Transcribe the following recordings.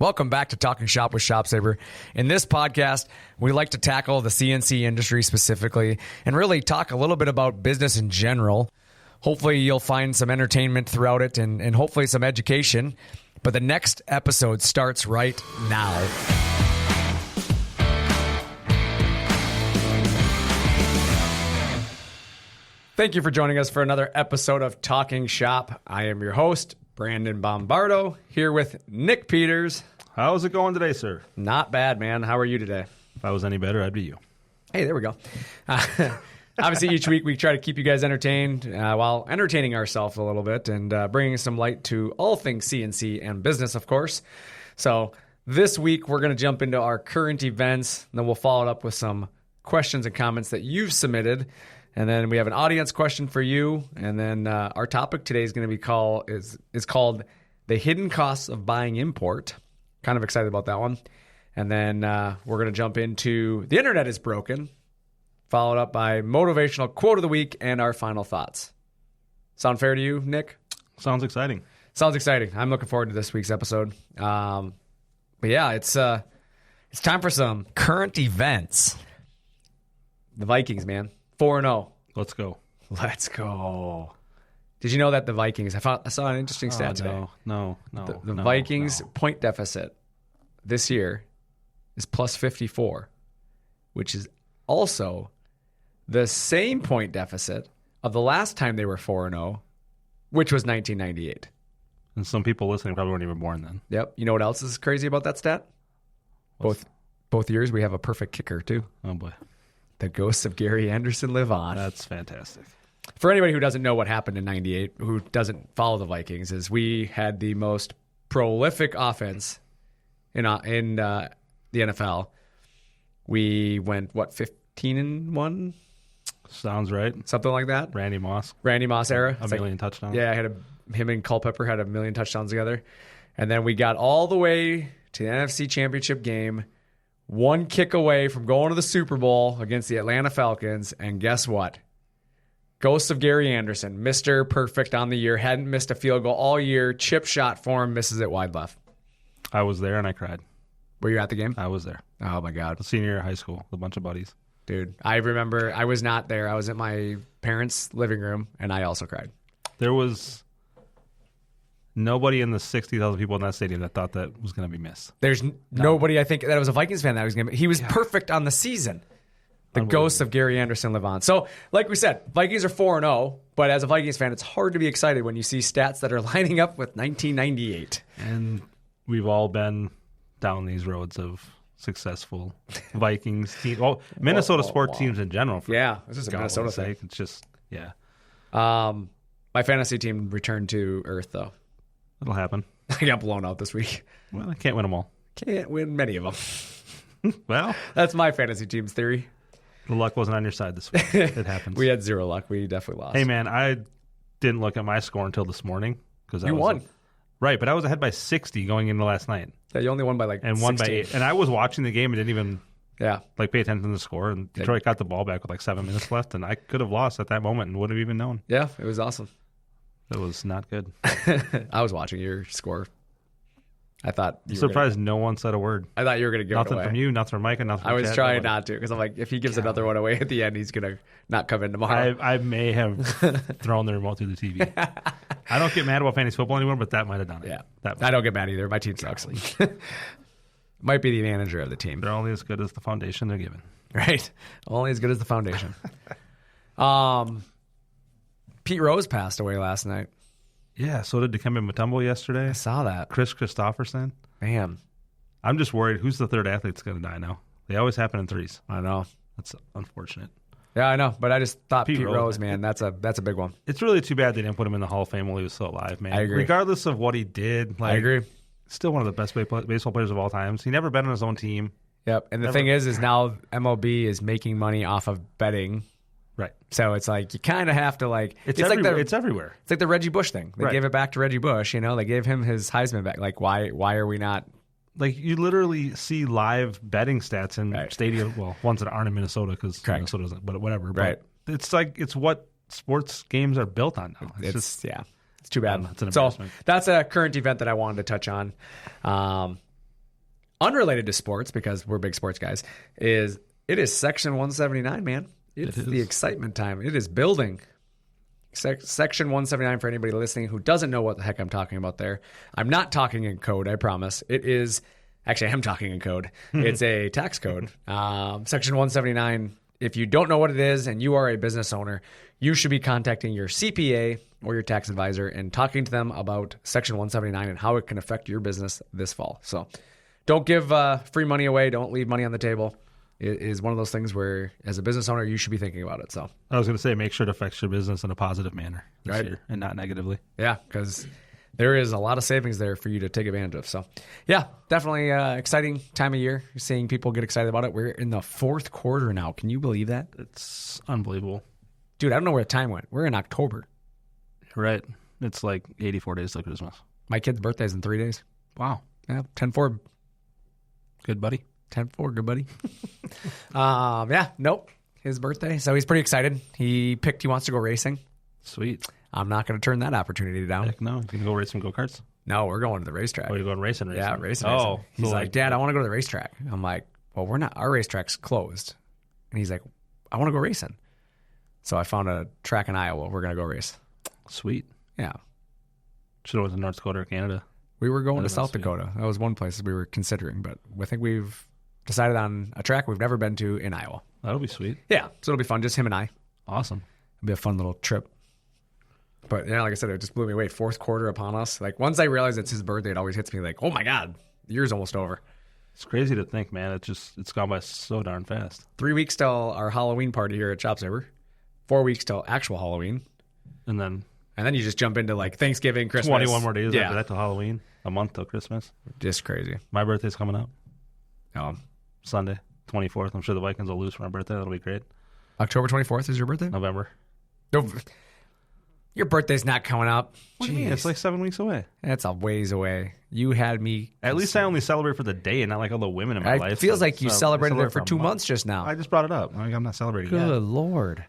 Welcome back to Talkin Shop with ShopSabre. In this podcast, we like to tackle the CNC industry specifically and really talk a little bit about business in general. Hopefully, you'll find some entertainment throughout it and hopefully some education. But the next episode starts right now. Thank you for joining us for another episode of Talking Shop. I am your host, Brandon Bombardo, here with Nick Peters. How's it going today, sir? Not bad, man. How are you today? If I was any better, I'd be you. Hey, there we go. Obviously, each week we try to keep you guys entertained while entertaining ourselves a little bit and bringing some light to all things CNC and business, of course. So this week, we're going to jump into our current events, and then we'll follow it up with some questions and comments that you've submitted. And then we have an audience question for you. And then our topic today is going to be called The Hidden Costs of Buying Import. Kind of excited about that one. And then we're going to jump into The Internet is Broken, followed up by Motivational Quote of the Week and our final thoughts. Sound fair to you, Nick? Sounds exciting. Sounds exciting. I'm looking forward to this week's episode. But yeah, it's time for some current events. The Vikings, man. 4-0. Let's go. Let's go. Did you know that the Vikings, I saw an interesting stat today. No. The Vikings point deficit this year is plus 54, which is also the same point deficit of the last time they were 4-0, which was 1998. And some people listening probably weren't even born then. Yep. You know what else is crazy about that stat? Both years we have a perfect kicker, too. Oh, boy. The ghosts of Gary Anderson live on. That's fantastic. For anybody who doesn't know what happened in 98, who doesn't follow the Vikings, is we had the most prolific offense in the NFL. We went, 15-1? Sounds right. Something like that. Randy Moss era. A million touchdowns. Yeah, him and Culpepper had a million touchdowns together. And then we got all the way to the NFC Championship game, one kick away from going to the Super Bowl against the Atlanta Falcons. And guess what? Ghosts of Gary Anderson, Mr. Perfect on the year, hadn't missed a field goal all year. Chip shot for him, misses it wide left. I was there and I cried. Were you at the game? I was there. Oh, my God. Senior year of high school with a bunch of buddies. Dude, I remember I was not there. I was at my parents' living room, and I also cried. There was nobody in the 60,000 people in that stadium that thought that was going to be missed. There's nobody, I think, that was a Vikings fan that was going to be. He was perfect on the season. The ghosts of Gary Anderson live on. So, like we said, Vikings are 4-0, but as a Vikings fan, it's hard to be excited when you see stats that are lining up with 1998. And we've all been down these roads of successful Vikings teams. Well, Minnesota sports teams in general. This is a Minnesota thing. It's just, yeah. My fantasy team returned to earth, though. It'll happen. I got blown out this week. Well, I can't win them all. Can't win many of them. Well, that's my fantasy team's theory. The luck wasn't on your side this week. It happens. We had zero luck. We definitely lost. Hey, man, I didn't look at my score until this morning. You won. Right, but I was ahead by 60 going into last night. Yeah, you only won by like 16. Won by 8. And I was watching the game and didn't even pay attention to the score. And Detroit got the ball back with like 7 minutes left. And I could have lost at that moment and wouldn't have even known. Yeah, it was awesome. It was not good. I was watching your score. I thought you surprised no one said a word. I thought you were going to give nothing it away. From you, nothing from Mike, and nothing from I was Chad, trying not to because I'm like, if he gives another one away at the end, he's going to not come in tomorrow. I may have thrown the remote through the TV. I don't get mad about fantasy football anymore, but that might have done it. Yeah, I don't get mad either. My team sucks. Might be the manager of the team. They're only as good as the foundation they're given. Right. Only as good as the foundation. Pete Rose passed away last night. Yeah, so did Dikembe Mutombo yesterday. I saw that. Chris Christopherson. Man. I'm just worried. Who's the third athlete that's going to die now? They always happen in threes. I know. That's unfortunate. Yeah, I know. But I just thought Pete Rose, man, that's a big one. It's really too bad they didn't put him in the Hall of Fame while he was still alive, man. I agree. Regardless of what he did. I agree. Still one of the best baseball players of all time. He never bet on his own team. Yep. And the thing is now MLB is making money off of betting. Right. So it's like you kind of have to like it's everywhere. It's everywhere. It's like the Reggie Bush thing. They gave it back to Reggie Bush. You know, they gave him his Heisman back. Like why are we not? Like you literally see live betting stats in stadium. Well, ones that aren't in Minnesota because Minnesota doesn't. But whatever. Right. But it's like it's what sports games are built on now. It's too bad. It's an embarrassment. So that's a current event that I wanted to touch on. unrelated to sports, because we're big sports guys, is it is Section 179, man. It's the excitement time. It is building. Section 179 for anybody listening who doesn't know what the heck I'm talking about there. I'm not talking in code, I promise. It is, actually I am talking in code. It's a tax code. Section 179, if you don't know what it is and you are a business owner, you should be contacting your CPA or your tax advisor and talking to them about Section 179 and how it can affect your business this fall. So don't give free money away. Don't leave money on the table. It is one of those things where, as a business owner, you should be thinking about it. So I was going to say, make sure it affects your business in a positive manner this year and not negatively. Yeah, because there is a lot of savings there for you to take advantage of. So, yeah, definitely exciting time of year. You're seeing people get excited about it. We're in the fourth quarter now. Can you believe that? It's unbelievable. Dude, I don't know where the time went. We're in October. Right. It's like 84 days till Christmas. My kid's birthday's in 3 days. Wow. Yeah, 10-4. Good buddy. 10-4, good buddy. His birthday. So he's pretty excited. He wants to go racing. Sweet. I'm not going to turn that opportunity down. Heck no. You can go race some go-karts? No, we're going to the racetrack. Oh, you're going racing? Yeah, racing. Oh. He's like, Dad, I want to go to the racetrack. I'm like, well, we're not. Our racetrack's closed. And he's like, I want to go racing. So I found a track in Iowa. We're going to go race. Sweet. Yeah. Should have went to North Dakota or Canada. We were going to South Dakota. That was one place we were considering, but I think we've decided on a track we've never been to in Iowa. That'll be sweet. Yeah, so it'll be fun. Just him and I. Awesome. It'll be a fun little trip. But yeah, like I said, it just blew me away. Fourth quarter upon us. Like once I realized it's his birthday, it always hits me like, oh my God, the year's almost over. It's crazy to think, man. It's gone by so darn fast. 3 weeks till our Halloween party here at ShopSabre. 4 weeks till actual Halloween. And then you just jump into like Thanksgiving, Christmas. 21 more days after that till Halloween. A month till Christmas. Just crazy. My birthday's coming up. Sunday. 24th. I'm sure the Vikings will lose for my birthday. That'll be great. October 24th is your birthday? November. Your birthday's not coming up. What do you mean? It's like 7 weeks away. That's a ways away. You had me. At least I only celebrate for the day and not like all the women in my life. It feels like you celebrated it for 2 months just now. I just brought it up. I'm not celebrating yet. Good Lord.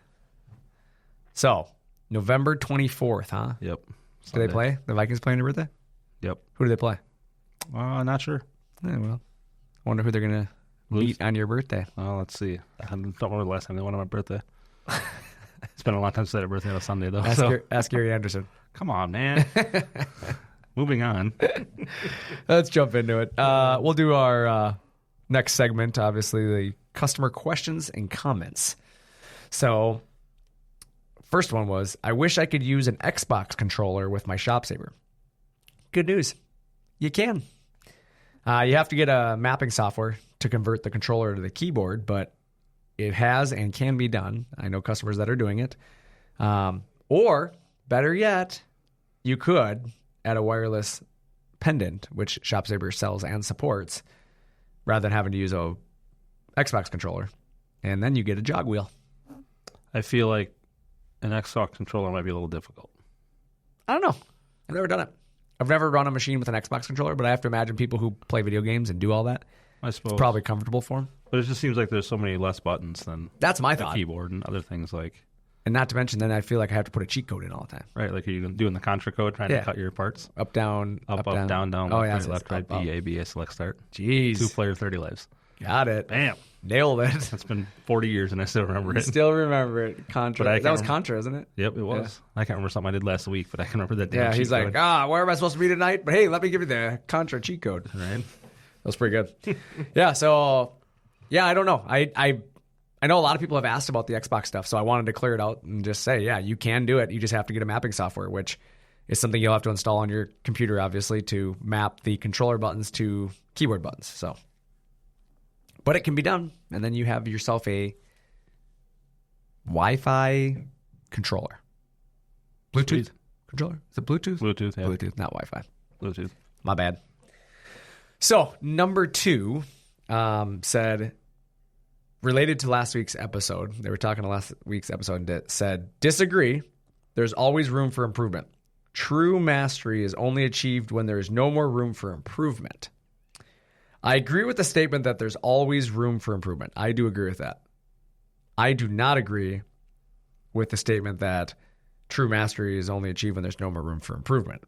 So, November 24th, huh? Yep. Do they play? The Vikings playing your birthday? Yep. Who do they play? Not sure. Yeah, well, I wonder who they're going to meet on your birthday. Well, let's see. I don't remember the last time they won on my birthday. It's been a long time since I had a birthday on a Sunday, though. Ask Gary Anderson. Come on, man. Moving on. Let's jump into it. We'll do our next segment, obviously, the customer questions and comments. So, first one was, I wish I could use an Xbox controller with my ShopSabre. Good news. You can. You have to get a mapping software to convert the controller to the keyboard, but it has and can be done. I know customers that are doing it. Or, better yet, you could add a wireless pendant, which ShopSabre sells and supports, rather than having to use a Xbox controller. And then you get a jog wheel. I feel like an Xbox controller might be a little difficult. I don't know. I've never done it. I've never run a machine with an Xbox controller, but I have to imagine people who play video games and do all that, I suppose, it's probably comfortable for them. But it just seems like there's so many less buttons than that's my the thought. Keyboard and other things like. And not to mention, then I feel like I have to put a cheat code in all the time. Right, like are you doing the Contra code, trying to cut your parts? Up, down, up, down, left, right, up. B, A, B, A, select, start. Jeez. 2-player, 30 lives. Got it. Bam. Nailed it. It's been 40 years and I still remember it. Still remember it. Contra. That was Contra, isn't it? Yep, it was. Yeah. I can't remember something I did last week, but I can remember that. Yeah, he's like, where am I supposed to be tonight? But hey, let me give you the Contra cheat code. Right. That was pretty good. Yeah, so, I don't know. I know a lot of people have asked about the Xbox stuff, so I wanted to clear it out and just say, yeah, you can do it. You just have to get a mapping software, which is something you'll have to install on your computer, obviously, to map the controller buttons to keyboard buttons. So, but it can be done, and then you have yourself a Wi-Fi controller. Bluetooth Sweet. controller? Is it Bluetooth? Bluetooth, yeah. Bluetooth, not Wi-Fi. Bluetooth. My bad. So, number 2 said, related to last week's episode, they were talking to last week's episode and said, disagree. There's always room for improvement. True mastery is only achieved when there is no more room for improvement. I agree with the statement that there's always room for improvement. I do agree with that. I do not agree with the statement that true mastery is only achieved when there's no more room for improvement.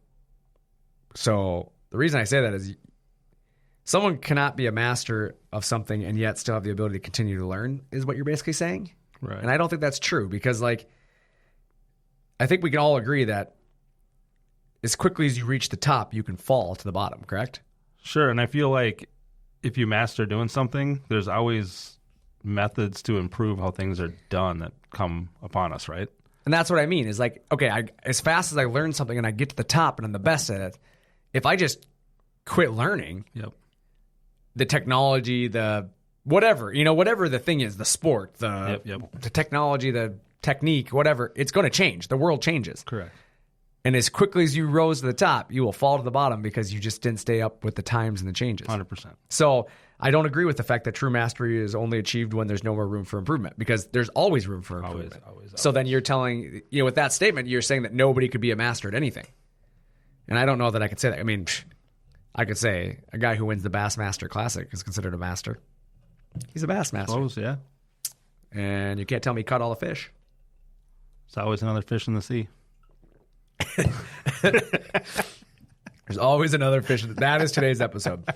So the reason I say that is someone cannot be a master of something and yet still have the ability to continue to learn is what you're basically saying. Right. And I don't think that's true because, like, I think we can all agree that as quickly as you reach the top, you can fall to the bottom, correct? Sure. And I feel like if you master doing something, there's always methods to improve how things are done that come upon us, right? And that's what I mean is like, okay, as fast as I learn something and I get to the top and I'm the best at it, if I just quit learning, the technology, the whatever, whatever the thing is, the sport, the technology, the technique, whatever, it's going to change. The world changes. Correct. And as quickly as you rose to the top, you will fall to the bottom because you just didn't stay up with the times and the changes. 100%. So I don't agree with the fact that true mastery is only achieved when there's no more room for improvement because there's always room for improvement. Always. So then you're telling, with that statement, you're saying that nobody could be a master at anything. And I don't know that I could say that. I mean, I could say a guy who wins the Bassmaster Classic is considered a master. He's a Bassmaster. Close, yeah. And you can't tell me he caught all the fish. There's always another fish in the sea. There's always another fish. That is today's episode.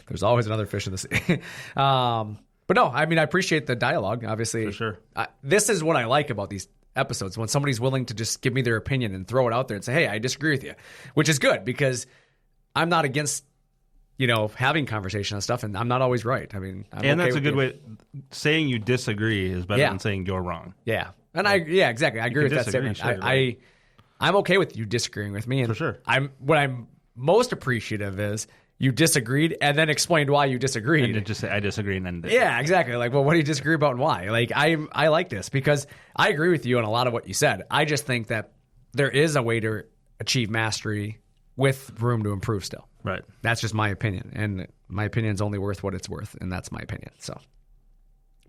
There's always another fish in the sea. But no, I mean, I appreciate the dialogue, obviously. For sure. This is what I like about these episodes, when somebody's willing to just give me their opinion and throw it out there and say, hey, I disagree with you, which is good because I'm not against, having conversation on stuff, and I'm not always right. I mean, that's a good way. Saying you disagree is better than saying you're wrong. Yeah. And exactly. I agree with that statement. Sure, I'm okay with you disagreeing with me. And for sure. What I'm most appreciative is you disagreed and then explained why you disagreed. And just say, I disagree, and then yeah, exactly. Like, well, what do you disagree about and why? Like, I like this because I agree with you on a lot of what you said. I just think that there is a way to achieve mastery with room to improve still. Right. That's just my opinion. And my opinion's only worth what it's worth. And that's my opinion. So,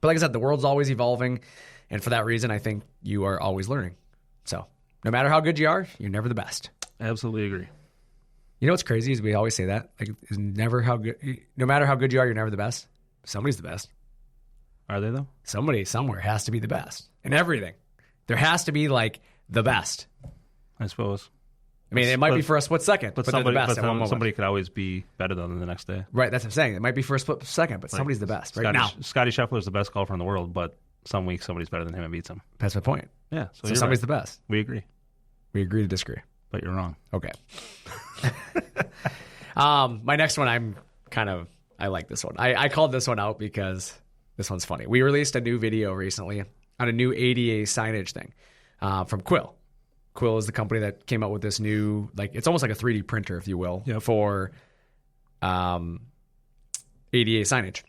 but like I said, the world's always evolving. And for that reason, I think you are always learning. So no matter how good you are, you're never the best. Absolutely agree. You know what's crazy is we always say that. Like, no matter how good you are, you're never the best. Somebody's the best. Are they though? Somebody somewhere has to be the best in everything. There has to be like the best. I suppose. I mean, it might be for a split second, but they're the best at one moment. Somebody could always be better than the next day. Right, that's what I'm saying. It might be for a split second, but somebody's the best right now. Scotty Scheffler's the best golfer in the world, but some weeks somebody's better than him and beats him. That's my point. Yeah, so somebody's the best. We agree. We agree to disagree. But you're wrong. Okay. My next one, I like this one. I called this one out because this one's funny. We released a new video recently on a new ADA signage thing from Quill. Quill is the company that came out with this new, it's almost like a 3D printer, if you will, for ADA signage.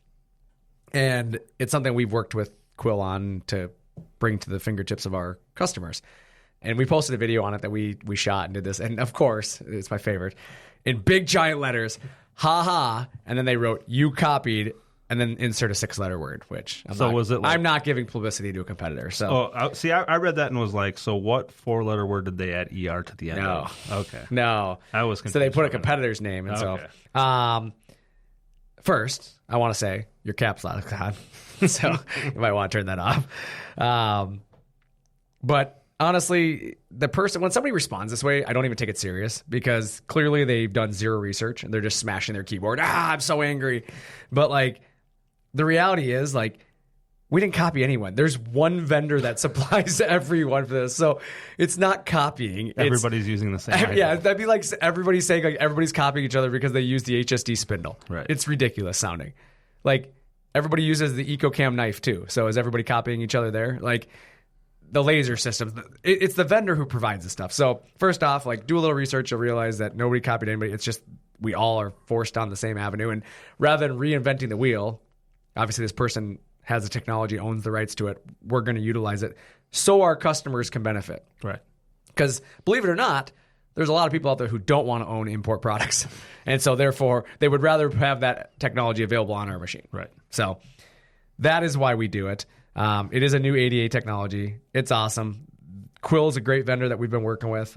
And it's something we've worked with Quill on to bring to the fingertips of our customers. And we posted a video on it that we shot and did this. And of course, it's my favorite, in big giant letters, ha ha. And then they wrote, you copied, and then insert a 6-letter word, which I'm not giving publicity to a competitor. So, I read that and was like, so what 4-letter word did they add ER to the end of? Okay. No. I was confused. So they put a competitor's name. And so, first, I want to say your caps lock on. So you might want to turn that off. But honestly, when somebody responds this way, I don't even take it serious because clearly they've done zero research and they're just smashing their keyboard. I'm so angry. But the reality is we didn't copy anyone. There's one vendor that supplies everyone for this. So it's not copying. Everybody's using the same. Yeah, that'd be like everybody saying everybody's copying each other because they use the HSD spindle. Right. It's ridiculous sounding. Everybody uses the EcoCam knife too. So is everybody copying each other there? The laser systems, it's the vendor who provides the stuff. So first off, do a little research. You'll realize that nobody copied anybody. It's just we all are forced down the same avenue. And rather than reinventing the wheel, obviously this person has the technology, owns the rights to it. We're going to utilize it so our customers can benefit. Right. Because believe it or not, there's a lot of people out there who don't want to own import products. And so therefore, they would rather have that technology available on our machine. Right. So that is why we do it. It is a new ADA technology. It's awesome. Quill is a great vendor that we've been working with.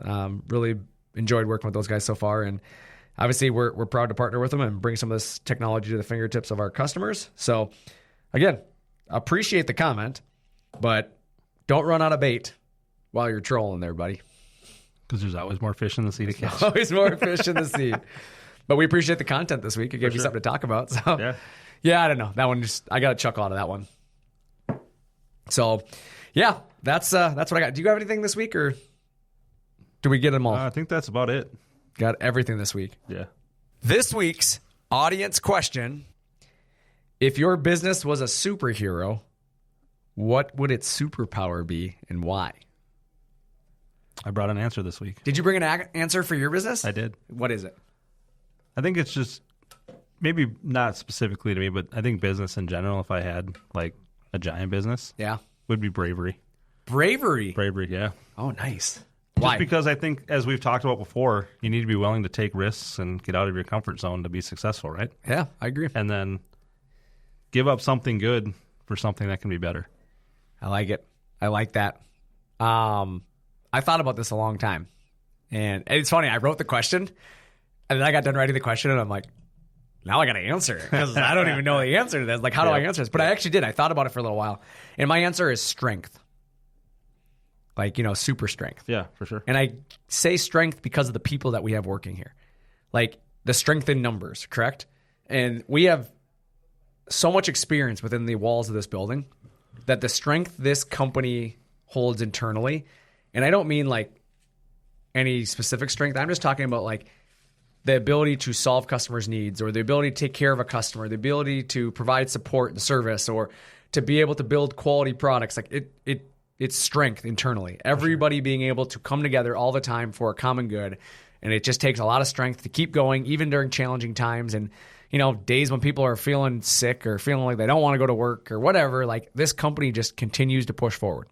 Really enjoyed working with those guys so far. And obviously, we're proud to partner with them and bring some of this technology to the fingertips of our customers. So again, appreciate the comment, but don't run out of bait while you're trolling there, buddy. Because there's always more fish in the sea to catch. Always more fish in the sea. But we appreciate the content this week. It gave you something to talk about. So yeah, I don't know. That one I got a chuckle out of that one. So yeah, that's what I got. Do you have anything this week, or do we get them all? I think that's about it. Got everything this week. Yeah. This week's audience question: if your business was a superhero, what would its superpower be and why? I brought an answer this week. Did you bring an answer for your business? I did. What is it? I think it's just maybe not specifically to me, but I think business in general, if I had like a giant business, would be bravery. Bravery? Bravery, yeah. Oh, nice. Why? Just because I think, as we've talked about before, you need to be willing to take risks and get out of your comfort zone to be successful, right? Yeah, I agree. And then give up something good for something that can be better. I like it. I like that. I thought about this a long time. And it's funny, I wrote the question, and then I got done writing the question, and I'm like, now I got to answer it, because I don't even know the answer to this. Like, how do I answer this? But I actually did. I thought about it for a little while. And my answer is strength. Like, super strength. Yeah, for sure. And I say strength because of the people that we have working here. Like, the strength in numbers, correct? And we have so much experience within the walls of this building that the strength this company holds internally, and I don't mean like any specific strength. I'm just talking about like the ability to solve customers' needs, or the ability to take care of a customer, the ability to provide support and service, or to be able to build quality products. Like it's strength internally. Everybody being able to come together all the time for a common good. And it just takes a lot of strength to keep going, even during challenging times. And, days when people are feeling sick or feeling like they don't want to go to work or whatever, like this company just continues to push forward.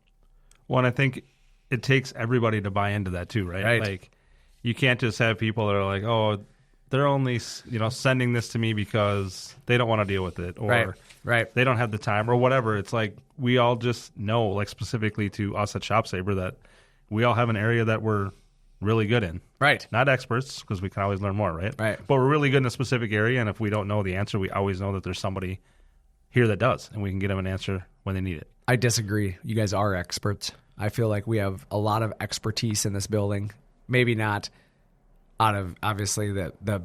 Well, and I think it takes everybody to buy into that too, right? Like, you can't just have people that are like, oh, they're only, sending this to me because they don't want to deal with it, or they don't have the time, or whatever. It's like, we all just know, like specifically to us at ShopSabre, that we all have an area that we're really good in. Right. Not experts, because we can always learn more, right? Right. But we're really good in a specific area, and if we don't know the answer, we always know that there's somebody here that does, and we can get them an answer when they need it. I disagree. You guys are experts. I feel like we have a lot of expertise in this building. Maybe not out of, obviously, the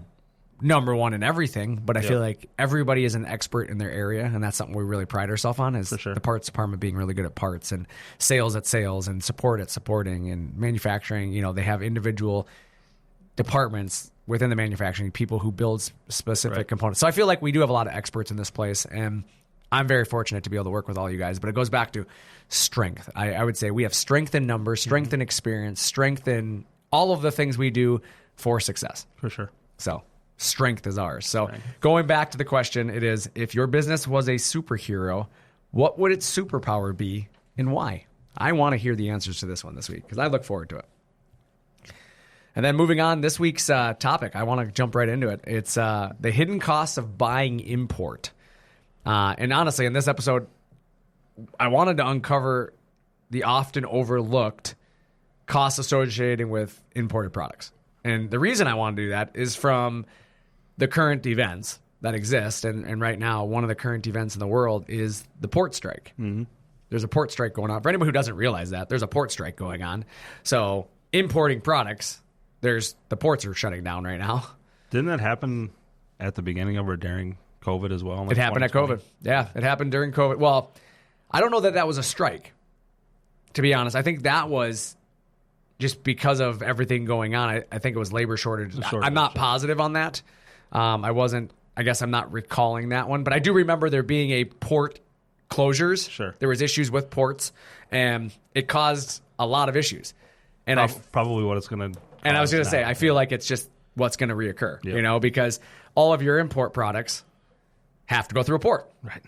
number one in everything, but I feel like everybody is an expert in their area, and that's something we really pride ourselves on, is the parts department being really good at parts, and sales at sales, and support at supporting, and manufacturing. They have individual departments within the manufacturing, people who build specific components. So I feel like we do have a lot of experts in this place, and I'm very fortunate to be able to work with all you guys. But it goes back to strength. I would say we have strength in numbers, strength in experience, strength in all of the things we do for success. For sure. So strength is ours. So going back to the question, it is, if your business was a superhero, what would its superpower be and why? I want to hear the answers to this one this week, because I look forward to it. And then moving on, this week's topic, I want to jump right into it. It's the hidden costs of buying import. And honestly, in this episode, I wanted to uncover the often overlooked costs associated with imported products. And the reason I want to do that is from the current events that exist. And right now, one of the current events in the world is the port strike. Mm-hmm. There's a port strike going on. For anyone who doesn't realize that, there's a port strike going on. So importing products, the ports are shutting down right now. Didn't that happen at the beginning of or during COVID as well? It happened at COVID. Yeah, it happened during COVID. Well, I don't know that was a strike, to be honest. I think that was just because of everything going on. I think it was labor shortage. I'm not positive on that. I guess I'm not recalling that one. But I do remember there being a port closures. Sure. There was issues with ports, and it caused a lot of issues. And probably what it's going to. And I was going to say, I feel like it's just what's going to reoccur, because all of your import products have to go through a port. Right.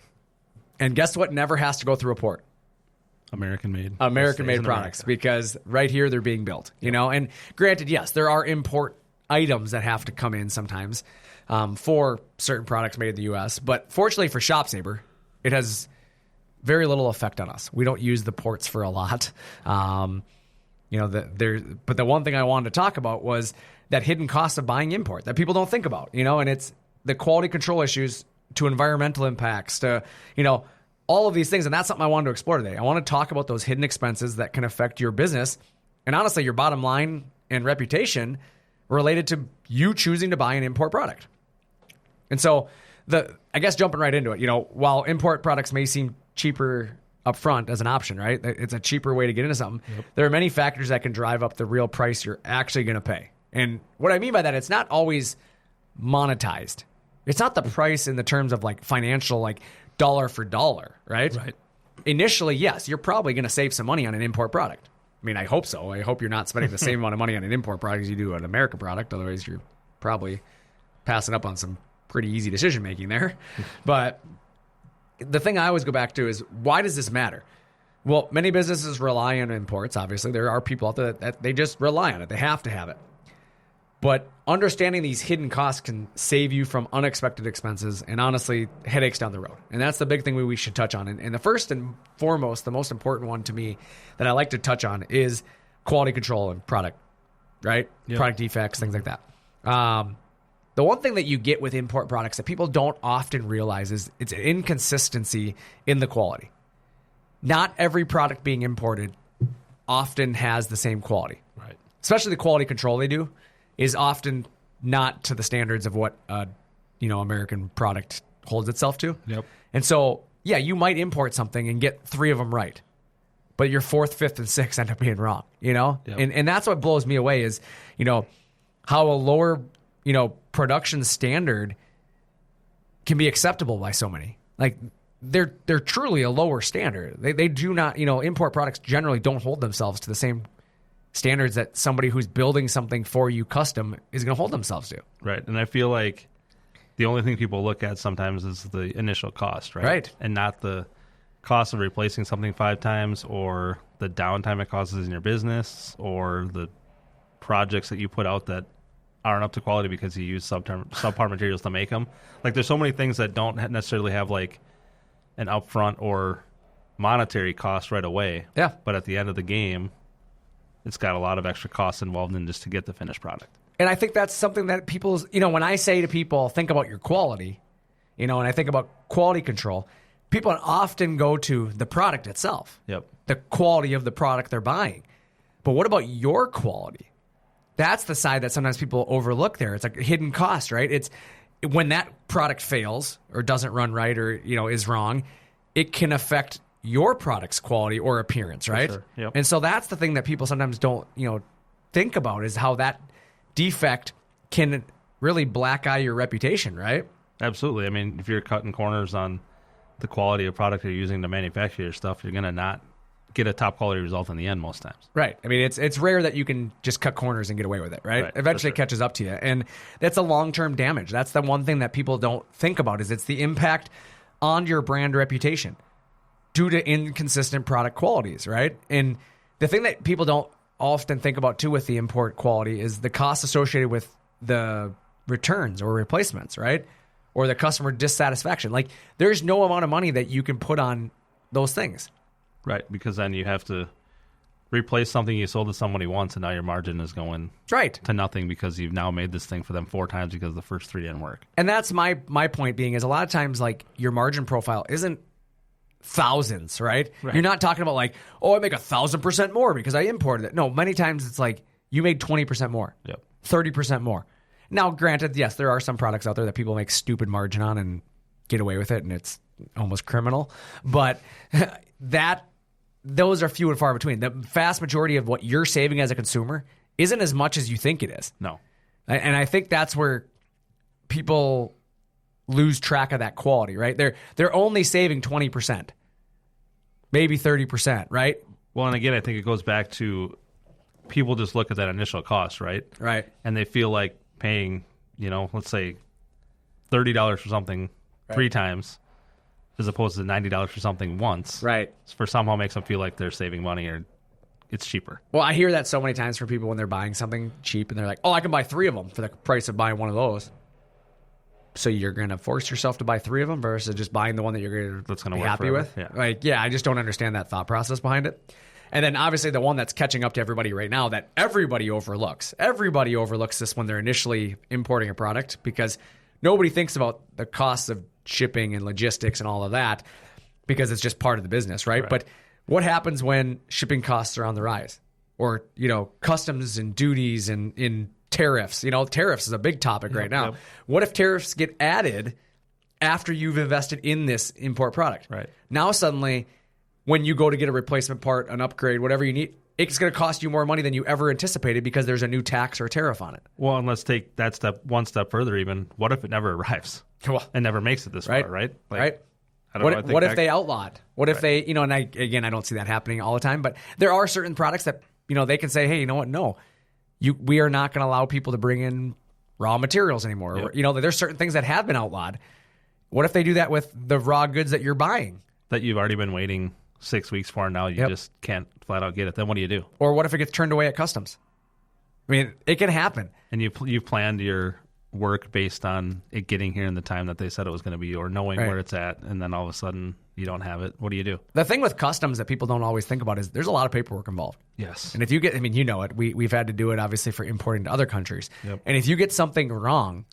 And guess what never has to go through a port? American-made products, because right here they're being built, And granted, yes, there are import items that have to come in sometimes for certain products made in the U.S., but fortunately for ShopSabre, it has very little effect on us. We don't use the ports for a lot. But the one thing I wanted to talk about was that hidden cost of buying import that people don't think about, and it's the quality control issues to environmental impacts to, all of these things. And that's something I wanted to explore today. I want to talk about those hidden expenses that can affect your business and honestly your bottom line and reputation related to you choosing to buy an import product. And so I guess jumping right into it, while import products may seem cheaper up front as an option, right? It's a cheaper way to get into something. Yep. There are many factors that can drive up the real price you're actually going to pay. And what I mean by that, it's not always monetized. It's not the price in the terms of like financial, like dollar for dollar, right? Right. Initially, yes, you're probably going to save some money on an import product. I mean, I hope so. I hope you're not spending the same amount of money on an import product as you do an American product. Otherwise, you're probably passing up on some pretty easy decision making there. But the thing I always go back to is, why does this matter? Well, many businesses rely on imports. Obviously, there are people out there that they just rely on it. They have to have it. But understanding these hidden costs can save you from unexpected expenses and, honestly, headaches down the road. And that's the big thing we should touch on. And the first and foremost, the most important one to me that I like to touch on is quality control and product, right? Yep. Product defects, things like that. The one thing that you get with import products that people don't often realize is it's an inconsistency in the quality. Not every product being imported often has the same quality. Right. Especially the quality control they do is often not to the standards of what American product holds itself to. Yep. And so, yeah, you might import something and get 3 of them right, but your 4th, 5th, and 6th end up being wrong, Yep. And that's what blows me away is, how a lower, production standard can be acceptable by so many. Like, they're truly a lower standard. They do not, import products generally don't hold themselves to the same standards that somebody who's building something for you custom is going to hold themselves to. Right. And I feel like the only thing people look at sometimes is the initial cost, right? Right. And not the cost of replacing something 5 times, or the downtime it causes in your business, or the projects that you put out that aren't up to quality because you use subpar materials to make them. Like, there's so many things that don't necessarily have like an upfront or monetary cost right away. Yeah. But at the end of the game, it's got a lot of extra costs involved in just to get the finished product. And I think that's something that people's, when I say to people, think about your quality, and I think about quality control, people often go to the product itself. Yep. The quality of the product they're buying. But what about your quality? That's the side that sometimes people overlook there. It's like a hidden cost, right? It's when that product fails or doesn't run right or, is wrong, it can affect your product's quality or appearance, right? Sure. Yep. And so that's the thing that people sometimes don't, think about, is how that defect can really black eye your reputation, right? Absolutely. I mean, if you're cutting corners on the quality of product you're using to manufacture your stuff, you're going to not get a top quality result in the end most times. Right. I mean, it's rare that you can just cut corners and get away with it, right? Eventually it catches up to you. And that's a long-term damage. That's the one thing that people don't think about, is it's the impact on your brand reputation due to inconsistent product qualities, right? And the thing that people don't often think about too with the import quality is the cost associated with the returns or replacements, right? Or the customer dissatisfaction. Like, there's no amount of money that you can put on those things. Right, because then you have to replace something you sold to somebody once, and now your margin is going to nothing because you've now made this thing for them 4 times because the first 3 didn't work. And that's my point being, is a lot of times, like, your margin profile isn't thousands, right? You're not talking about like, I make 1,000% more because I imported it. No, many times it's like you made 20% more, 30% more. Now, granted, yes, there are some products out there that people make stupid margin on and get away with it, and it's almost criminal. But those are few and far between. The vast majority of what you're saving as a consumer isn't as much as you think it is. No. And I think that's where people lose track of that quality, right? They're only saving 20%, maybe 30%, right? Well, and again, I think it goes back to people just look at that initial cost, right? Right. And they feel like paying, let's say $30 for something 3 times as opposed to $90 for something once. Right. For somehow makes them feel like they're saving money or it's cheaper. Well, I hear that so many times from people when they're buying something cheap and they're like, I can buy 3 of them for the price of buying one of those. So you're going to force yourself to buy 3 of them versus just buying the one that you're going to be happy with? Yeah. I just don't understand that thought process behind it. And then obviously the one that's catching up to everybody right now that everybody overlooks. Everybody overlooks this when they're initially importing a product because nobody thinks about the costs of shipping and logistics and all of that because it's just part of the business, right? But what happens when shipping costs are on the rise? Or, customs and duties and tariffs. Tariffs is a big topic right now. Yep. What if tariffs get added after you've invested in this import product? Right. Now suddenly, when you go to get a replacement part, an upgrade, whatever you need, it's going to cost you more money than you ever anticipated because there's a new tax or tariff on it. Well, and let's take that one step further even. What if it never arrives? Well, and never makes it this far, right? Right. What if they outlaw it? What if they, and I don't see that happening all the time, but there are certain products that, they can say, hey, you know what? No, we are not going to allow people to bring in raw materials anymore. Yep. There's certain things that have been outlawed. What if they do that with the raw goods that you're buying? That you've already been waiting 6 weeks for, and now you just can't flat out get it. Then what do you do? Or what if it gets turned away at customs? I mean, it can happen. And you've planned your work based on it getting here in the time that they said it was going to be, or knowing where it's at, and then all of a sudden you don't have it. What do you do? The thing with customs that people don't always think about is there's a lot of paperwork involved. Yes. And if you get, it. We've had to do it obviously for importing to other countries. Yep. And if you get something wrong,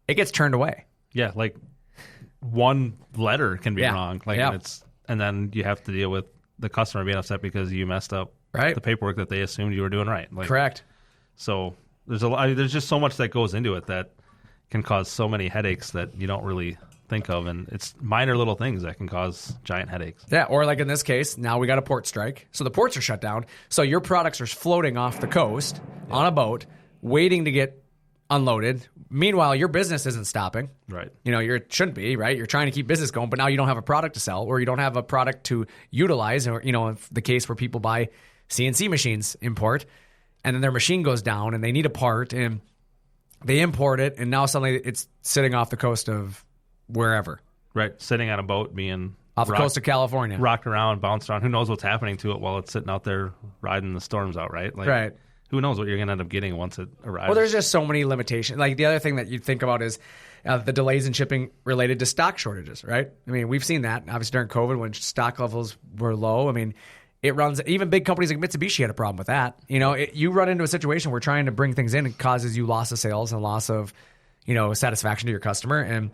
it gets turned away. Yeah, like one letter can be wrong. And then you have to deal with the customer being upset because you messed up the paperwork that they assumed you were doing right. Correct. So there's just so much that goes into it that can cause so many headaches that you don't really think of, and it's minor little things that can cause giant headaches. Yeah, or like in this case, now we got a port strike, so the ports are shut down. So your products are floating off the coast on a boat, waiting to get unloaded. Meanwhile, your business isn't stopping. Right. It shouldn't be, right? You're trying to keep business going, but now you don't have a product to sell, or you don't have a product to utilize, or in the case where people buy CNC machines, import, and then their machine goes down and they need a part and they import it, and now suddenly it's sitting off the coast of wherever. Right. Sitting on a boat being off the coast of California. Rocked around, bounced around. Who knows what's happening to it while it's sitting out there riding the storms out, right? Right. Who knows what you're going to end up getting once it arrives. Well, there's just so many limitations. Like the other thing that you think about is the delays in shipping related to stock shortages, right? We've seen that obviously during COVID when stock levels were low. It runs, even big companies like Mitsubishi had a problem with that. You run into a situation where trying to bring things in, it causes you loss of sales and loss of, satisfaction to your customer. And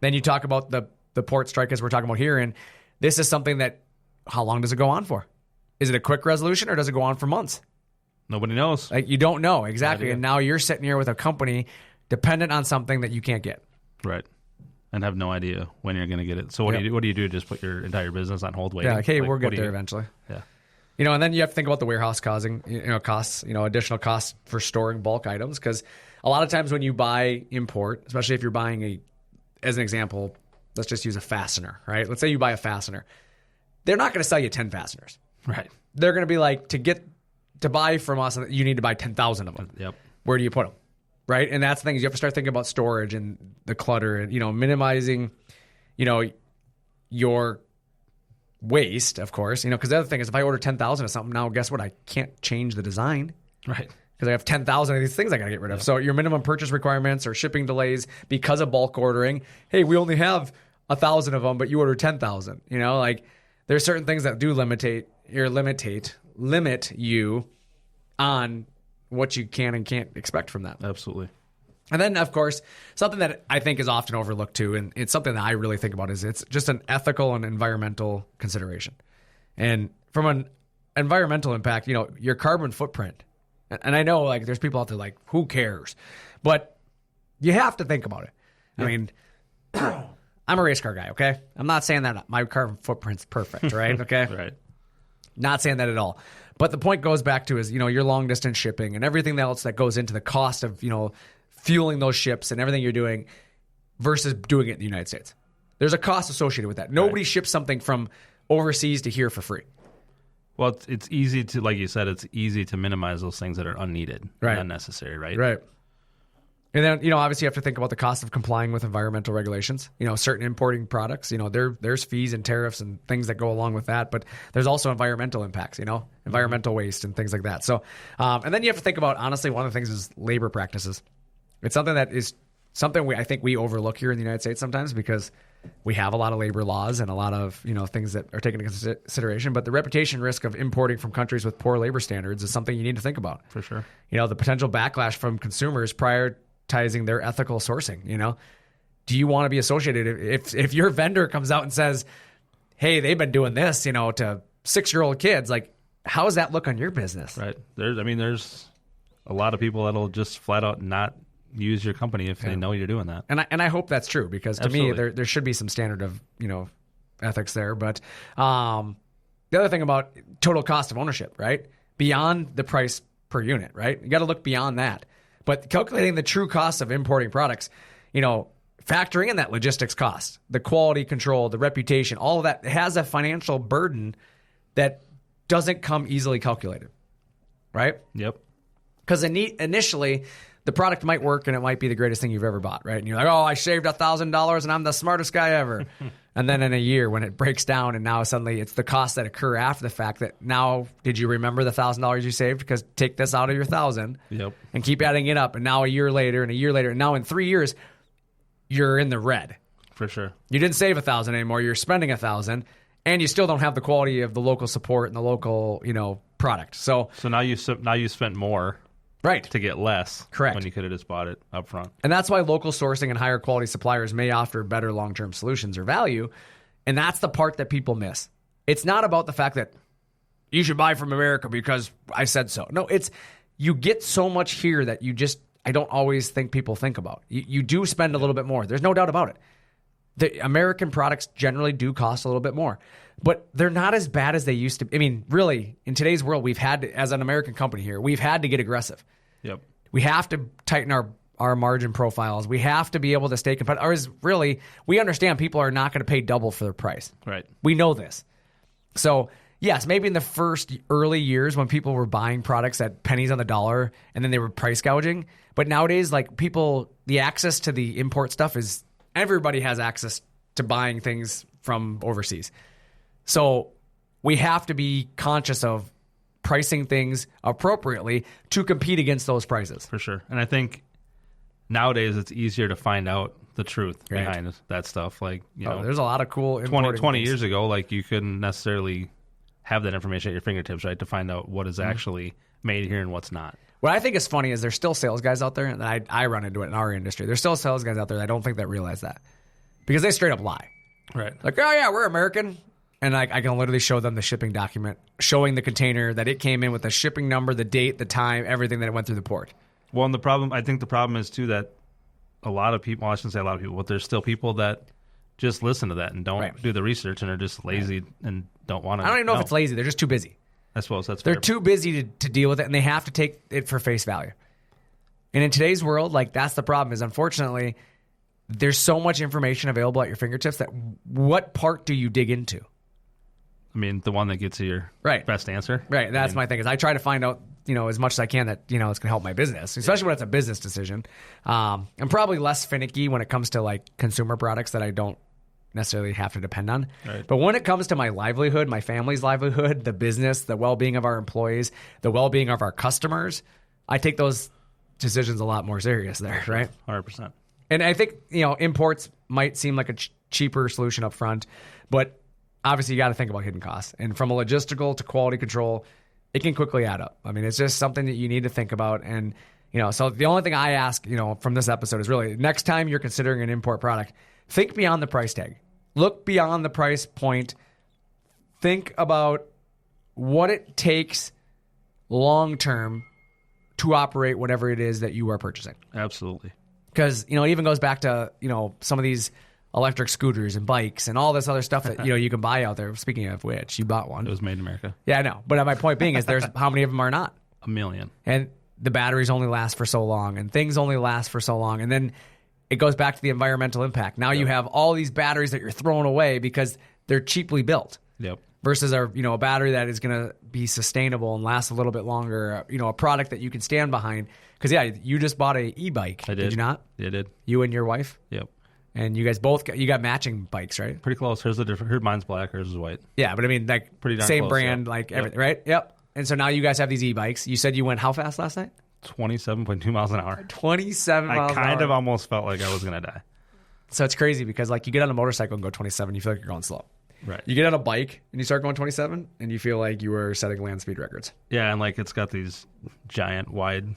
then you talk about the port strike as we're talking about here. And this is something that, how long does it go on for? Is it a quick resolution or does it go on for months? Nobody knows. You don't know. Exactly. And now you're sitting here with a company dependent on something that you can't get. Right. And have no idea when you're going to get it. So what do you do? Just put your entire business on hold waiting? Yeah, okay, we'll get there eventually. Yeah. And then you have to think about the warehouse causing, costs, additional costs for storing bulk items. Because a lot of times when you buy import, especially if you're buying as an example, let's just use a fastener, right? Let's say you buy a fastener. They're not going to sell you 10 fasteners. Right. They're going to be like, to buy from us, you need to buy 10,000 of them. Yep. Where do you put them? Right. And that's the thing is you have to start thinking about storage and the clutter and, minimizing, your waste, of course, because the other thing is if I order 10,000 of something now, guess what? I can't change the design. Right. Because I have 10,000 of these things I got to get rid of. Yep. So your minimum purchase requirements or shipping delays because of bulk ordering. Hey, we only have 1,000 of them, but you order 10,000, there's certain things that do limit you on what you can and can't expect from that. Absolutely. And then, of course, something that I think is often overlooked too, and it's something that I really think about, is it's just an ethical and environmental consideration. And from an environmental impact, your carbon footprint. And I know there's people out there like, who cares? But you have to think about it. Yeah. I'm a race car guy, okay? I'm not saying that my carbon footprint's perfect, right? Okay? Right. Not saying that at all. But the point goes back to is, your long distance shipping and everything else that goes into the cost of, fueling those ships and everything you're doing versus doing it in the United States. There's a cost associated with that. Nobody ships something from overseas to here for free. Well, it's easy to, like you said, it's easy to minimize those things that are unneeded and unnecessary, right? Right. And then, obviously you have to think about the cost of complying with environmental regulations. Certain importing products, there's fees and tariffs and things that go along with that. But there's also environmental impacts, environmental waste and things like that. So, and then you have to think about, honestly, one of the things is labor practices. It's something that is something I think we overlook here in the United States sometimes because we have a lot of labor laws and a lot of, things that are taken into consideration. But the reputation risk of importing from countries with poor labor standards is something you need to think about. For sure. The potential backlash from consumers prioritizing their ethical sourcing, do you want to be associated if your vendor comes out and says, hey, they've been doing this, to 6-year-old kids, how does that look on your business? Right. There's a lot of people that'll just flat out not use your company if they know you're doing that. And I hope that's true, because to me there should be some standard of ethics there. But the other thing about total cost of ownership, right? Beyond the price per unit, right? You got to look beyond that. But calculating the true cost of importing products, factoring in that logistics cost, the quality control, the reputation, all of that has a financial burden that doesn't come easily calculated, right? Yep. Because initially, the product might work and it might be the greatest thing you've ever bought, right? And you're like, oh, I shaved $1,000 and I'm the smartest guy ever. And then in a year, when it breaks down and now suddenly it's the costs that occur after the fact that now, did you remember the $1,000 you saved? Because take this out of your 1,000 and keep adding it up. And now a year later, and now in 3 years, you're in the red. For sure. You didn't save 1,000 anymore. You're spending 1,000, and you still don't have the quality of the local support and the local, product. So now you spent more, right, to get less. Correct. When you could have just bought it up front. And that's why local sourcing and higher quality suppliers may offer better long-term solutions or value. And that's the part that people miss. It's not about the fact that you should buy from America because I said so. No, it's you get so much here that I don't always think people think about. You do spend a little bit more. There's no doubt about it. The American products generally do cost a little bit more, but they're not as bad as they used to be. I mean, really, in today's world, we've had to, as an American company here, we've had to get aggressive. Yep. We have to tighten our margin profiles. We have to be able to stay competitive. Really, we understand people are not going to pay double for their price. Right. We know this. So, yes, maybe in the first early years when people were buying products at pennies on the dollar and then they were price gouging. But nowadays, like the access to the import stuff is, everybody has access to buying things from overseas. So we have to be conscious of pricing things appropriately to compete against those prices. For sure. And I think nowadays it's easier to find out the truth behind that stuff. Like, there's a lot of cool 20 years ago, like you couldn't necessarily have that information at your fingertips, right? To find out what is actually made here and what's not. What I think is funny is there's still sales guys out there, and I run into it in our industry. There's still sales guys out there that I don't think that realize that. Because they straight up lie. Right. Like, oh yeah, we're American. And I can literally show them the shipping document, showing the container that it came in with the shipping number, the date, the time, everything that it went through the port. Well, and I think the problem is too that a lot of people, well, I shouldn't say a lot of people, but there's still people that just listen to that and don't do the research and are just lazy and don't want to. I don't even know if it's lazy. They're just too busy. I suppose that's fair. They're too busy to deal with it, and they have to take it for face value. And in today's world, like, that's the problem, is unfortunately there's so much information available at your fingertips that what part do you dig into? I mean, the one that gets you your best answer. Right. That's my thing, is I try to find out, as much as I can that, it's going to help my business, especially when it's a business decision. I'm probably less finicky when it comes to like consumer products that I don't necessarily have to depend on. Right. But when it comes to my livelihood, my family's livelihood, the business, the well-being of our employees, the well-being of our customers, I take those decisions a lot more serious there, right? 100%. And I think, imports might seem like a cheaper solution up front, but obviously you got to think about hidden costs. And from a logistical to quality control, it can quickly add up. I mean, it's just something that you need to think about. And, so the only thing I ask, from this episode is really, next time you're considering an import product, think beyond the price tag. Look beyond the price point. Think about what it takes long-term to operate whatever it is that you are purchasing. Absolutely. Because, it even goes back to, some of these electric scooters and bikes and all this other stuff that, you can buy out there. Speaking of which, you bought one. It was made in America. Yeah, I know. But my point being is there's how many of them are not? 1 million. And the batteries only last for so long and things only last for so long. And then it goes back to the environmental impact. Now you have all these batteries that you're throwing away because they're cheaply built. Yep. Versus a battery that is going to be sustainable and last a little bit longer. A product that you can stand behind. Because you just bought an e-bike. I did. Did you not? I did. You and your wife. Yep. And you guys both got matching bikes, right? Pretty close. Hers mine's black. Hers is white. Yeah, but I mean, like, pretty same close, brand, like everything, right? Yep. And so now you guys have these e-bikes. You said you went how fast last night? 27.2 miles an hour. 27 miles an hour. I kind of almost felt like I was going to die. So it's crazy because, like, you get on a motorcycle and go 27, you feel like you're going slow. Right. You get on a bike and you start going 27 and you feel like you were setting land speed records. Yeah, and like it's got these giant, wide,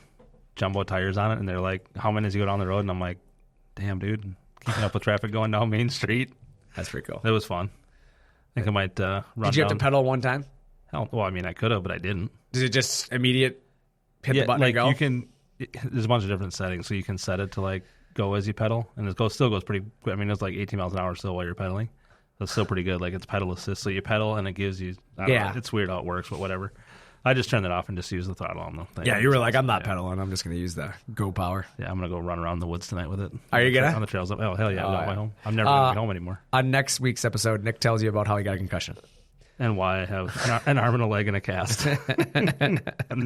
jumbo tires on it, and they're like, how many as you go down the road? And I'm like, damn, dude, keeping up with traffic going down Main Street. That's pretty cool. It was fun. I think I might run. Did you have to pedal one time? Hell, well, I mean, I could have, but I didn't. Did it just immediate hit the button like and go? you can. There's a bunch of different settings, so you can set it to like go as you pedal, and still goes pretty. I mean, it's like 18 miles an hour still while you're pedaling. That's still pretty good. Like it's pedal assist, so you pedal and it gives you. I don't know, it's weird how it works, but whatever. I just turned it off and just use the throttle on the thing. Yeah, you were like, I'm not pedaling. I'm just going to use the Go Power. Yeah, I'm going to go run around the woods tonight with it. Are you going to? On the trails. Oh, hell yeah. I'm on my home. I'm never going to get home anymore. On next week's episode, Nick tells you about how he got a concussion. And why I have an arm and a leg and a cast. And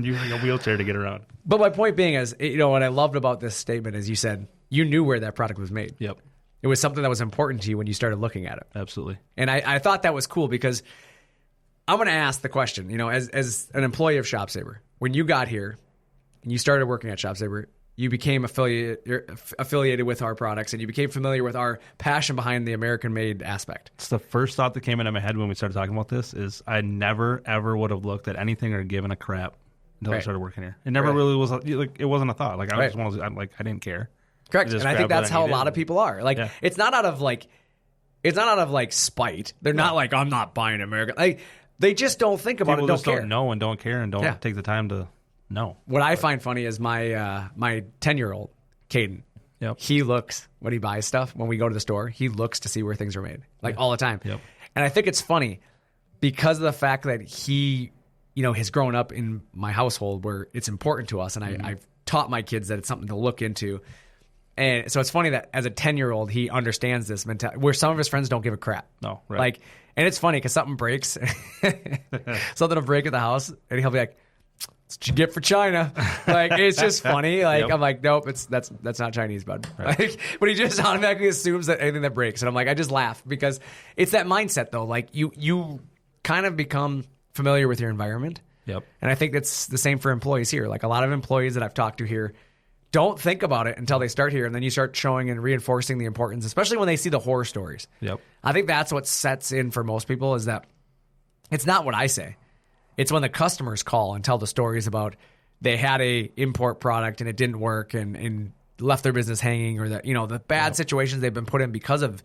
using a wheelchair to get around. But my point being is, what I loved about this statement is you said you knew where that product was made. Yep. It was something that was important to you when you started looking at it. Absolutely. And I thought that was cool because I'm going to ask the question, as an employee of ShopSabre, when you got here and you started working at ShopSabre, you became affiliated with our products and you became familiar with our passion behind the American-made aspect. It's the first thought that came into my head when we started talking about this is I never, ever would have looked at anything or given a crap until I started working here. It never really was, like, it wasn't a thought. Like, I didn't care. Correct. And I think that's how a lot of people are. Like, it's not out of spite. They're not like, I'm not buying American. Like, they just don't think about it, don't care. Don't know and don't care and don't take the time to know. What I find funny is my 10-year-old, Caden. Yep. He looks, when he buys stuff, when we go to the store, he looks to see where things are made, all the time. Yep. And I think it's funny because of the fact that he, has grown up in my household where it's important to us, and I've taught my kids that it's something to look into. And so it's funny that as a 10-year-old, he understands this mentality where some of his friends don't give a crap. No, right. And it's funny because something breaks, something will break at the house, and he'll be like, "That's what you get for China." It's just funny. I'm like, nope, that's not Chinese, bud. Right. But he just automatically assumes that anything that breaks, and I'm like, I just laugh because it's that mindset though. Like you kind of become familiar with your environment. Yep. And I think that's the same for employees here. Like a lot of employees that I've talked to here don't think about it until they start here, and then you start showing and reinforcing the importance, especially when they see the horror stories. Yep. I think that's what sets in for most people is that it's not what I say. It's when the customers call and tell the stories about they had a import product and it didn't work and left their business hanging, or the bad situations they've been put in because of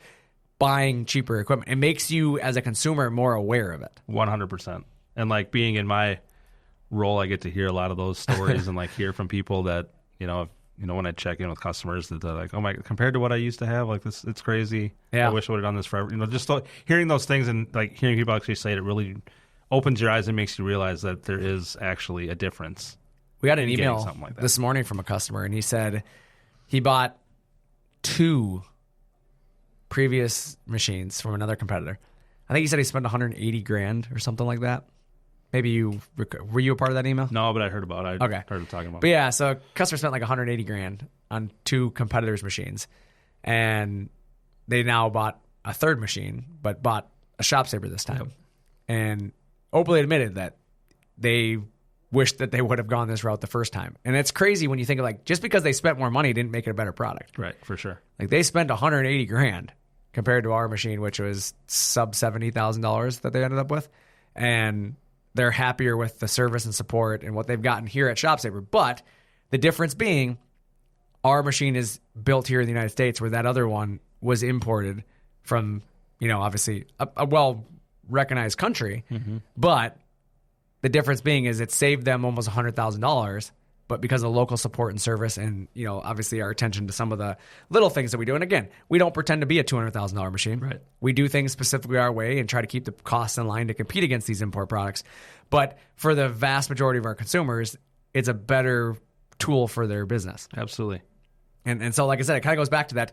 buying cheaper equipment. It makes you as a consumer more aware of it. 100%. And like being in my role, I get to hear a lot of those stories and like hear from people that, when I check in with customers that they're like, oh my, compared to what I used to have, like this, it's crazy. Yeah. I wish I would have done this forever. Just hearing those things and like hearing people actually say it really opens your eyes and makes you realize that there is actually a difference. We got an email this morning from a customer, and he said he bought 2 previous machines from another competitor. I think he said he spent $180,000 or something like that. Maybe were you a part of that email? No, but I heard about it. I heard him talking about it. But yeah, so a customer spent like $180,000 on 2 competitors' machines, and they now bought a third machine, but bought a ShopSabre this time. Yep. And openly admitted that they wished that they would have gone this route the first time. And it's crazy when you think of like, just because they spent more money didn't make it a better product. Right, for sure. Like they spent $180,000 compared to our machine, which was sub $70,000 that they ended up with. And they're happier with the service and support and what they've gotten here at ShopSabre. But the difference being our machine is built here in the United States, where that other one was imported from, obviously a well-recognized country. Mm-hmm. But the difference being is it saved them almost $100,000, but because of local support and service and, obviously our attention to some of the little things that we do. And again, we don't pretend to be a $200,000 machine. Right. We do things specifically our way and try to keep the costs in line to compete against these import products. But for the vast majority of our consumers, it's a better tool for their business. Absolutely. And so, like I said, it kind of goes back to that,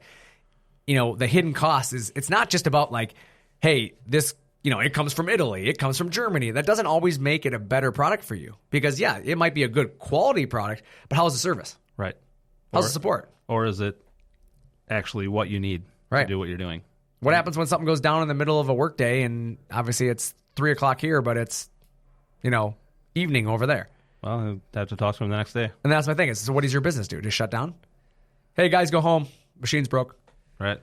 the hidden cost is, it's not just about like, hey, this, it comes from Italy, it comes from Germany. That doesn't always make it a better product for you because, yeah, it might be a good quality product, but how's the service? Right. How's the support? Or is it actually what you need to do what you're doing? What happens when something goes down in the middle of a workday and obviously it's 3:00 here, but it's, evening over there? Well, I have to talk to them the next day. And that's my thing. So what does your business do? Just shut down? Hey, guys, go home. Machine's broke. Right.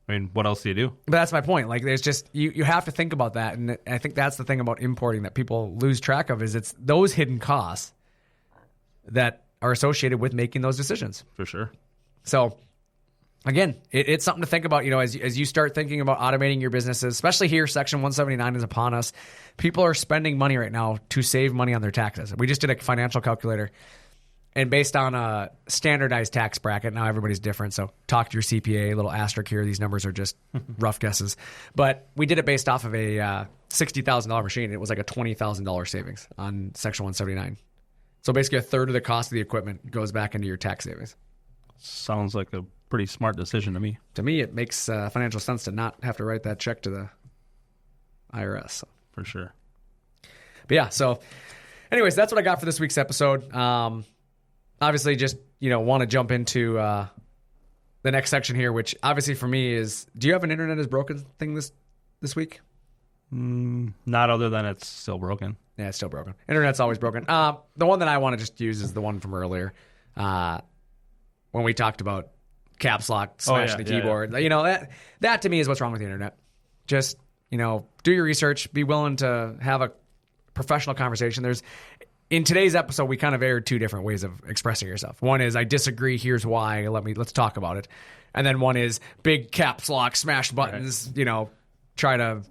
I mean, what else do you do? But that's my point. Like, there's just, you have to think about that. And I think that's the thing about importing that people lose track of is it's those hidden costs that are associated with making those decisions. For sure. So, again, it's something to think about, as you start thinking about automating your businesses, especially here, Section 179 is upon us. People are spending money right now to save money on their taxes. We just did a financial calculator. And based on a standardized tax bracket, now everybody's different. So talk to your CPA, a little asterisk here. These numbers are just rough guesses. But we did it based off of a $60,000 machine. It was like a $20,000 savings on Section 179. So basically a third of the cost of the equipment goes back into your tax savings. Sounds like a pretty smart decision to me. To me, it makes financial sense to not have to write that check to the IRS. So. For sure. But yeah, so anyways, that's what I got for this week's episode. Obviously, just want to jump into the next section here, which obviously for me is, do you have an internet is broken thing this week? Not other than it's still broken. Yeah, it's still broken. Internet's always broken. The one that I want to just use is the one from earlier when we talked about caps lock, smashing the keyboard. Yeah. That to me is what's wrong with the internet. Just, do your research, be willing to have a professional conversation. In today's episode, we kind of aired two different ways of expressing yourself. One is, I disagree, here's why, let's talk about it. And then one is big caps lock, smash buttons, right. Try to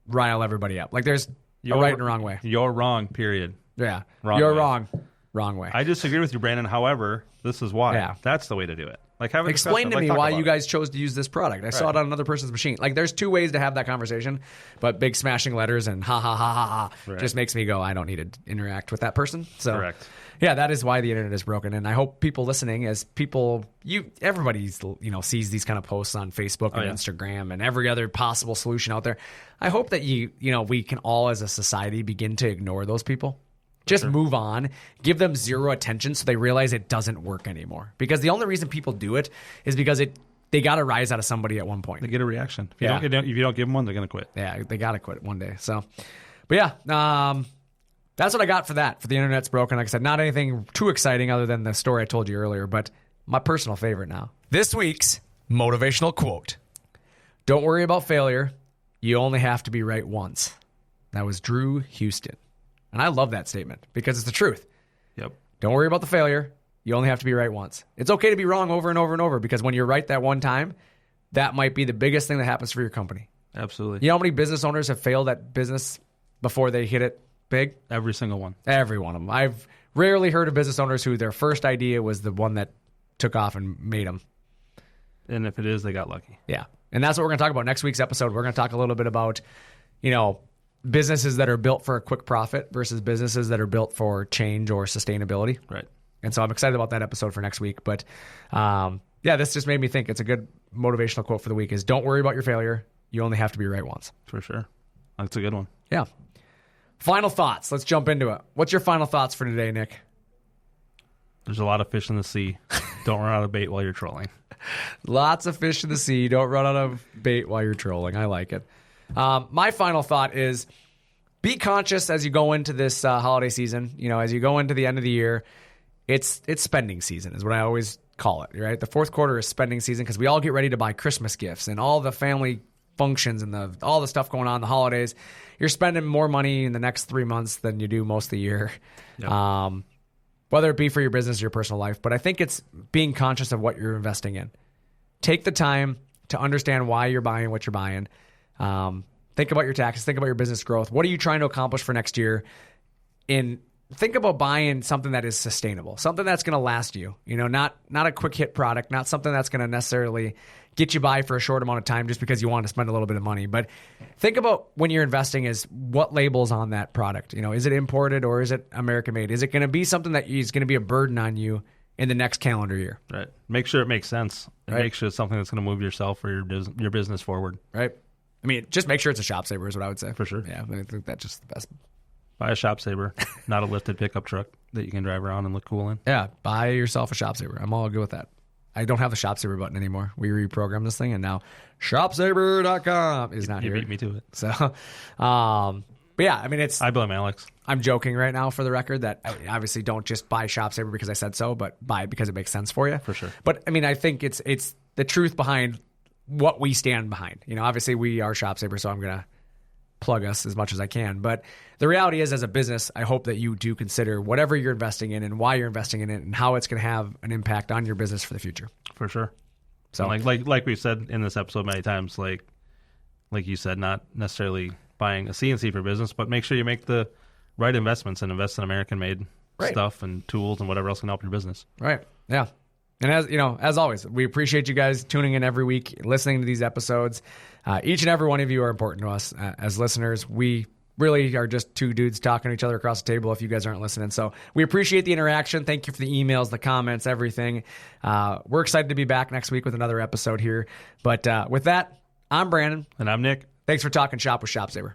rile everybody up. Like there's a right and a wrong way. You're wrong, period. Yeah. You're wrong. Wrong way. I disagree with you, Brandon. However, this is why. Yeah. That's the way to do it. Explain to me why you guys chose to use this product. I saw it on another person's machine. Like, there's two ways to have that conversation, but big smashing letters and ha ha ha ha ha just makes me go, I don't need to interact with that person. So, correct. Yeah, that is why the internet is broken. And I hope people listening, everybody sees these kind of posts on Facebook and Instagram and every other possible solution out there. I hope that we can all as a society begin to ignore those people. Just move on, give them zero attention so they realize it doesn't work anymore. Because the only reason people do it is because they got a rise out of somebody at one point. They get a reaction. If you don't give them one, they're going to quit. Yeah, they got to quit one day. So, but yeah, that's what I got for that. For the internet's broken. Like I said, not anything too exciting other than the story I told you earlier, but my personal favorite now. This week's motivational quote. Don't worry about failure. You only have to be right once. That was Drew Houston. And I love that statement because it's the truth. Yep. Don't worry about the failure. You only have to be right once. It's okay to be wrong over and over and over because when you're right that one time, that might be the biggest thing that happens for your company. Absolutely. You know how many business owners have failed at business before they hit it big? Every single one. Every one of them. I've rarely heard of business owners who their first idea was the one that took off and made them. And if it is, they got lucky. Yeah. And that's what we're going to talk about next week's episode. We're going to talk a little bit about, businesses that are built for a quick profit versus businesses that are built for change or sustainability. Right. And so I'm excited about that episode for next week. But this just made me think it's a good motivational quote for the week is don't worry about your failure. You only have to be right once. For sure. That's a good one. Yeah. Final thoughts. Let's jump into it. What's your final thoughts for today, Nick? There's a lot of fish in the sea. Don't run out of bait while you're trolling. Lots of fish in the sea. Don't run out of bait while you're trolling. I like it. My final thought is be conscious as you go into this holiday season. As you go into the end of the year, it's spending season is what I always call it, right? The fourth quarter is spending season because we all get ready to buy Christmas gifts and all the family functions and all the stuff going on, the holidays. You're spending more money in the next 3 months than you do most of the year, yep. Whether it be for your business or your personal life. But I think it's being conscious of what you're investing in. Take the time to understand why you're buying what you're buying. Think about your taxes. Think about your business growth. What are you trying to accomplish for next year? And think about buying something that is sustainable, something that's going to last you. Not a quick hit product, not something that's going to necessarily get you by for a short amount of time just because you want to spend a little bit of money. But think about when you're investing is what labels on that product. Is it imported or is it American made? Is it going to be something that is going to be a burden on you in the next calendar year? Right. Make sure it makes sense. Right. Make sure it's something that's going to move yourself or your business forward. Right. Just make sure it's a ShopSabre is what I would say. For sure. Yeah, I think that's just the best. Buy a ShopSabre, not a lifted pickup truck that you can drive around and look cool in. Yeah, buy yourself a ShopSabre. I'm all good with that. I don't have the ShopSabre button anymore. We reprogrammed this thing, and now ShopSabre.com is not here. You beat me to it. So, but yeah, it's... I blame Alex. I'm joking right now for the record that I obviously don't just buy ShopSabre because I said so, but buy it because it makes sense for you. For sure. But, I think it's the truth behind what we stand behind. Obviously we are ShopSabre, so I'm going to plug us as much as I can. But the reality is, as a business, I hope that you do consider whatever you're investing in and why you're investing in it and how it's going to have an impact on your business for the future. For sure. So like we've said in this episode many times, like you said, not necessarily buying a CNC for business, but make sure you make the right investments and invest in American made stuff and tools and whatever else can help your business. Right. Yeah. And as always, we appreciate you guys tuning in every week, listening to these episodes. Each and every one of you are important to us as listeners. We really are just two dudes talking to each other across the table if you guys aren't listening. So we appreciate the interaction. Thank you for the emails, the comments, everything. We're excited to be back next week with another episode here. But with that, I'm Brandon. And I'm Nick. Thanks for talking shop with ShopSabre.